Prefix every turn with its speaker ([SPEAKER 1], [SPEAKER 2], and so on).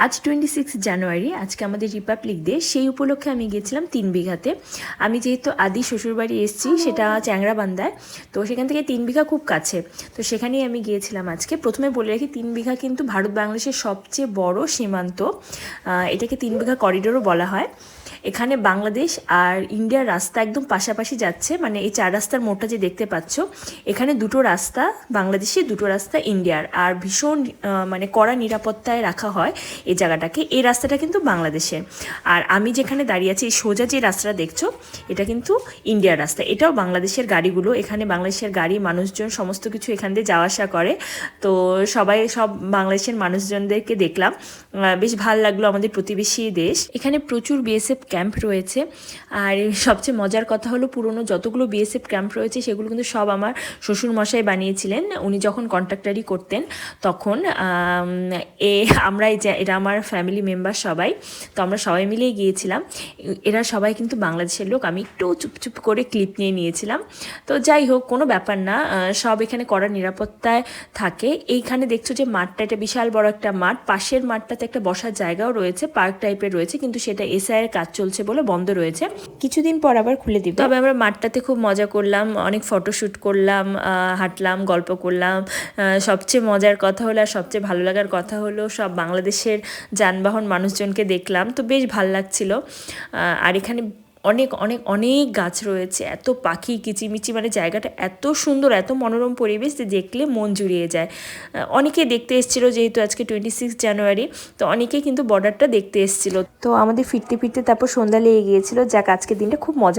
[SPEAKER 1] আজ 26 জানুয়ারি, আজকে আমাদের রিপাবলিক ডে। সেই উপলক্ষে আমি গিয়েছিলাম 3 বিঘাতে। আমি যেহেতু আদি শ্বশুরবাড়ি এসেছি, সেটা চ্যাংড়াবান্ধায়, তো সেখান থেকে 3 বিঘা খুব কাছে, তো সেখানেই আমি গিয়েছিলাম আজকে। প্রথমে বলে রাখি, 3 বিঘা কিন্তু ভারত বাংলাদেশের সবচেয়ে বড় সীমান্ত। এটাকে 3 বিঘা করিডোরও বলা হয়। এখানে বাংলাদেশ আর ইন্ডিয়ার রাস্তা একদম পাশাপাশি যাচ্ছে, মানে এই 4 রাস্তার মোড়টা যে দেখতে পাচ্ছ, এখানে 2টো রাস্তা বাংলাদেশি, 2টো রাস্তা ইন্ডিয়ার, আর ভীষণ মানে কড়া নিরাপত্তায় রাখা হয় এই জায়গাটাকে। এই রাস্তাটা কিন্তু বাংলাদেশের, আর আমি যেখানে দাঁড়িয়ে আছি সোজা যে রাস্তাটা দেখছো, এটা কিন্তু ইন্ডিয়ার রাস্তা। এটাও বাংলাদেশের গাড়িগুলো, এখানে বাংলাদেশের গাড়ি, মানুষজন সমস্ত কিছু এখান দিয়ে যাওয়া আসা করে। তো সব বাংলাদেশের মানুষজনদেরকে দেখলাম, বেশ ভালো লাগলো। আমাদের প্রতিবেশী দেশ, এখানে প্রচুর বিএসএফ ক্যাম্প রয়েছে। আর সবচেয়ে মজার কথা হলো, পুরনো যতগুলো বিএসএফ ক্যাম্প রয়েছে সেগুলো কিন্তু সব আমার শ্বশুরমশাই বানিয়েছিলেন। উনি যখন কন্ট্রাক্টারি করতেন তখন আমরা এরা আমার ফ্যামিলি মেম্বার সবাই, তো আমরা সবাই মিলেই গিয়েছিলাম। এরা সবাই কিন্তু বাংলাদেশের লোক। আমি একটু চুপ করে ক্লিপ নিয়ে নিয়েছিলাম। তো যাই হোক, কোনো ব্যাপার না, সব এখানে কড়া নিরাপত্তায় থাকে। এইখানে দেখছো যে মাঠটা, এটা বিশাল বড় একটা মাঠ। পাশের মাঠটাতে একটা বসার জায়গাও রয়েছে, পার্ক টাইপের রয়েছে, কিন্তু সেটা এসআইয়ের কাজ চলছে বলে বন্ধ রয়েছে। কিছুদিন পর আবার খুলে দিবে। তবে আমরা মাঠটাতে খুব মজা করলাম, অনেক ফটোশ্যুট করলাম, হাঁটলাম, গল্প করলাম। সবচেয়ে মজার কথা হলো, আর সবচেয়ে ভালো লাগার কথা হলো, সব বাংলাদেশের যানবাহন মানুষজনকে দেখলাম, তো বেশ ভাল লাগছিল। আর এখানে অনেক অনেক অনেক গাছ রয়েছে, এত পাখি কিচিমিচি, মানে জায়গাটা এত সুন্দর, এত মনোরম পরিবেশ যে দেখলে মন জুড়িয়ে যায়। অনেকেই দেখতে এসেছিলো, যেহেতু আজকে 26 জানুয়ারি, তো অনেকেই কিন্তু বর্ডারটা দেখতে এসেছিলো। তো আমাদের ফিরতে ফিরতে তারপর সন্ধ্যা লেগে গিয়েছিলো। যাক, আজকের দিনটা খুব মজা।